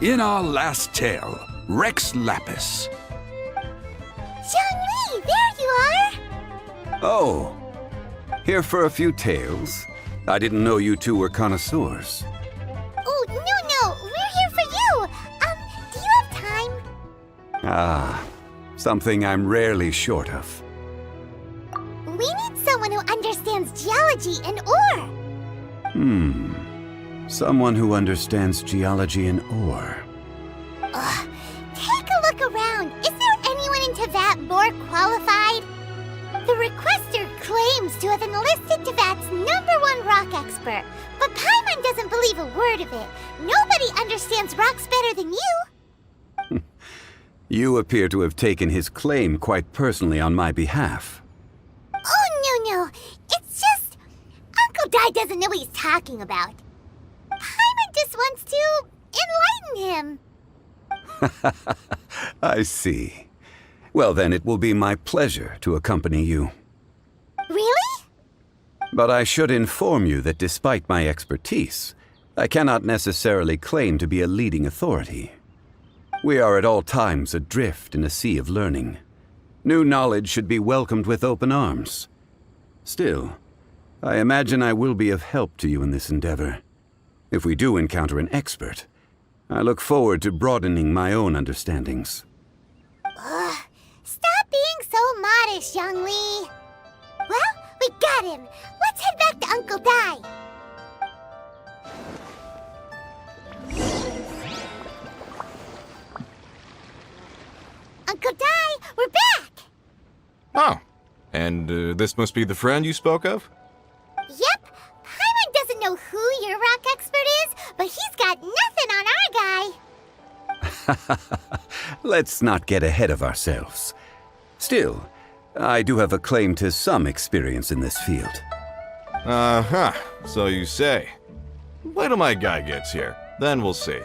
In our last tale, Rex Lapis. Zhongli, there you are! Oh, here for a few tales? I didn't know you two were connoisseurs. Oh, no, we're here for you! Do you have time? Ah, something I'm rarely short of. We need someone who understands geology and ore! Someone who understands geology and ore. Ugh, take a look around. Is there anyone in Teyvat more qualified? The requester claims to have enlisted Teyvat's #1 rock expert, but Paimon doesn't believe a word of it. Nobody understands rocks better than you. You appear to have taken his claim quite personally on my behalf. Oh, no. It's just... Uncle Dai doesn't know what he's talking about. Paimon just wants to enlighten him. I see. Well, then it will be my pleasure to accompany you. Really? But I should inform you that despite my expertise, I cannot necessarily claim to be a leading authority. We are at all times adrift in a sea of learning. New knowledge should be welcomed with open arms. Still, I imagine I will be of help to you in this endeavor. If we do encounter an expert, I look forward to broadening my own understandings. Ugh, stop being so modest, Zhongli. Well, we got him. Let's head back to Uncle Dai. Uncle Dai, we're back! Oh, and this must be the friend you spoke of? Yep. Paimon doesn't know who your rock expert is, but he's got nothing on our guy. Let's not get ahead of ourselves. Still, I do have a claim to some experience in this field. Uh-huh, so you say. Wait till my guy gets here, then we'll see.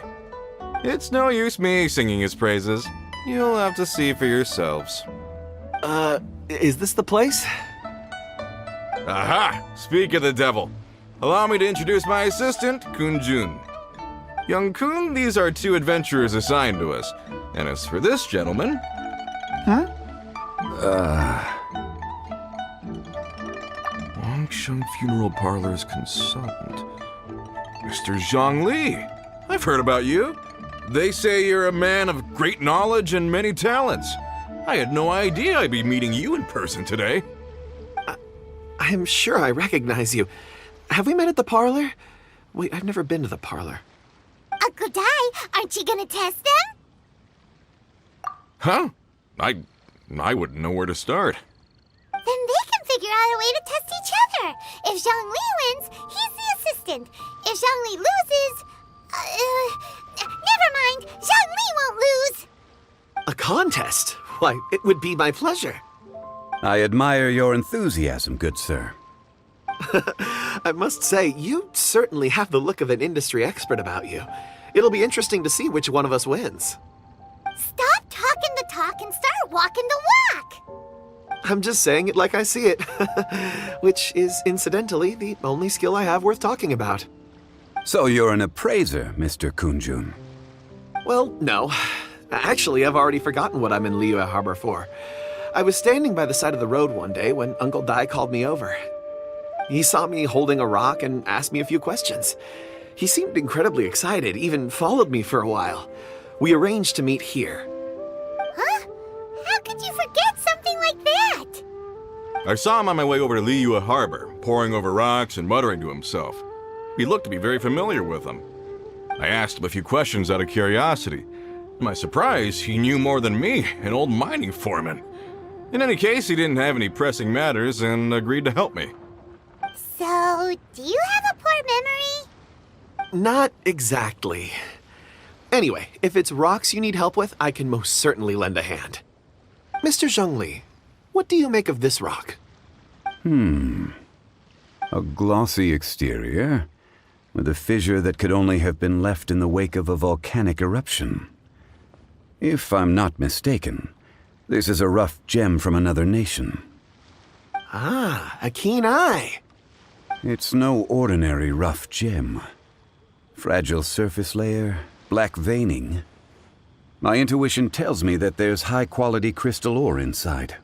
It's no use me singing his praises. You'll have to see for yourselves. Is this the place? Aha! Speak of the devil. Allow me to introduce my assistant, Kun-jun. Young Kun, these are 2 adventurers assigned to us. And as for this gentleman... Wangsheng Funeral Parlor's consultant. Mr. Zhongli. I've heard about you. They say you're a man of great knowledge and many talents. I had no idea I'd be meeting you in person today. I'm sure I recognize you. Have we met at the parlor? Wait, I've never been to the parlor. Uncle Dai, aren't you gonna test them? Huh? I wouldn't know where to start. Then they can figure out a way to test each other. If Zhongli wins, he's the assistant. If Zhongli loses... never mind. Zhongli won't lose. A contest? Why, it would be my pleasure. I admire your enthusiasm, good sir. I must say, you certainly have the look of an industry expert about you. It'll be interesting to see which one of us wins. Stop talking the talk and start walking the walk. I'm just saying it like I see it. Which is, incidentally, the only skill I have worth talking about. So you're an appraiser, Mr. Kun-jun. Well, no. Actually, I've already forgotten what I'm in Liyue Harbor for. I was standing by the side of the road one day when Uncle Dai called me over. He saw me holding a rock and asked me a few questions. He seemed incredibly excited, even followed me for a while. We arranged to meet here. Huh? How could you forget something like that? I saw him on my way over to Liyue Harbor, poring over rocks and muttering to himself. He looked to be very familiar with them. I asked him a few questions out of curiosity. To my surprise, he knew more than me, an old mining foreman. In any case, he didn't have any pressing matters and agreed to help me. So, do you have a poor memory? Not exactly. Anyway, if it's rocks you need help with, I can most certainly lend a hand. Mr. Zhongli, what do you make of this rock? A glossy exterior, with a fissure that could only have been left in the wake of a volcanic eruption. If I'm not mistaken, this is a rough gem from another nation. Ah, a keen eye. It's no ordinary rough gem. Fragile surface layer, black veining. My intuition tells me that there's high-quality crystal ore inside.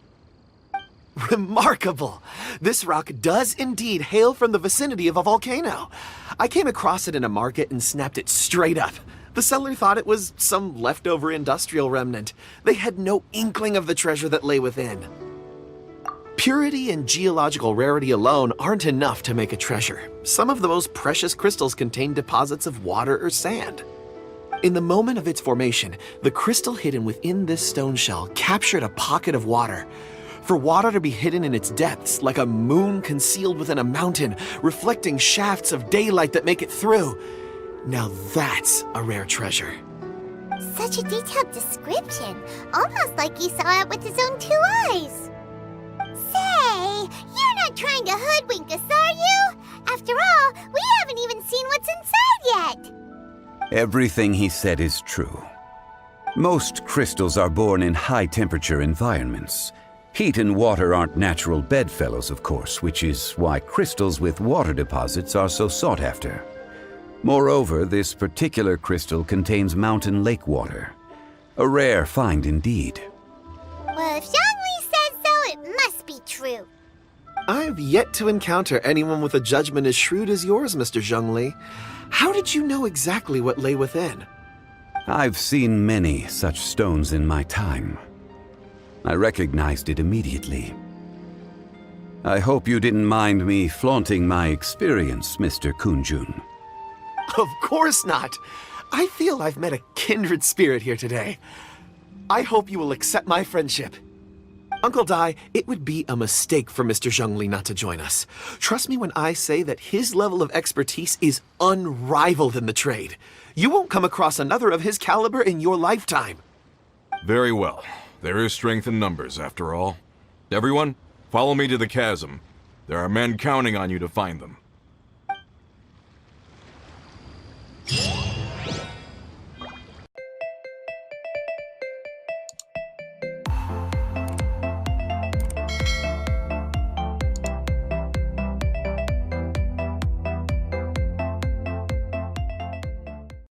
Remarkable! This rock does indeed hail from the vicinity of a volcano. I came across it in a market and snapped it straight up. The seller thought it was some leftover industrial remnant. They had no inkling of the treasure that lay within. Purity and geological rarity alone aren't enough to make a treasure. Some of the most precious crystals contain deposits of water or sand. In the moment of its formation, the crystal hidden within this stone shell captured a pocket of water. For water to be hidden in its depths, like a moon concealed within a mountain, reflecting shafts of daylight that make it through. Now that's a rare treasure. Such a detailed description, almost like he saw it with his own 2 eyes. Say, you're not trying to hoodwink us, are you? After all, we haven't even seen what's inside yet. Everything he said is true. Most crystals are born in high-temperature environments. Heat and water aren't natural bedfellows, of course, which is why crystals with water deposits are so sought after. Moreover, this particular crystal contains mountain lake water. A rare find indeed. Well, if Zhongli says so, it must be true. I've yet to encounter anyone with a judgment as shrewd as yours, Mr. Zhongli. How did you know exactly what lay within? I've seen many such stones in my time. I recognized it immediately. I hope you didn't mind me flaunting my experience, Mr. Kunjun. Of course not. I feel I've met a kindred spirit here today. I hope you will accept my friendship. Uncle Dai, it would be a mistake for Mr. Zhongli not to join us. Trust me when I say that his level of expertise is unrivaled in the trade. You won't come across another of his caliber in your lifetime. Very well. There is strength in numbers, after all. Everyone, follow me to the chasm. There are men counting on you to find them.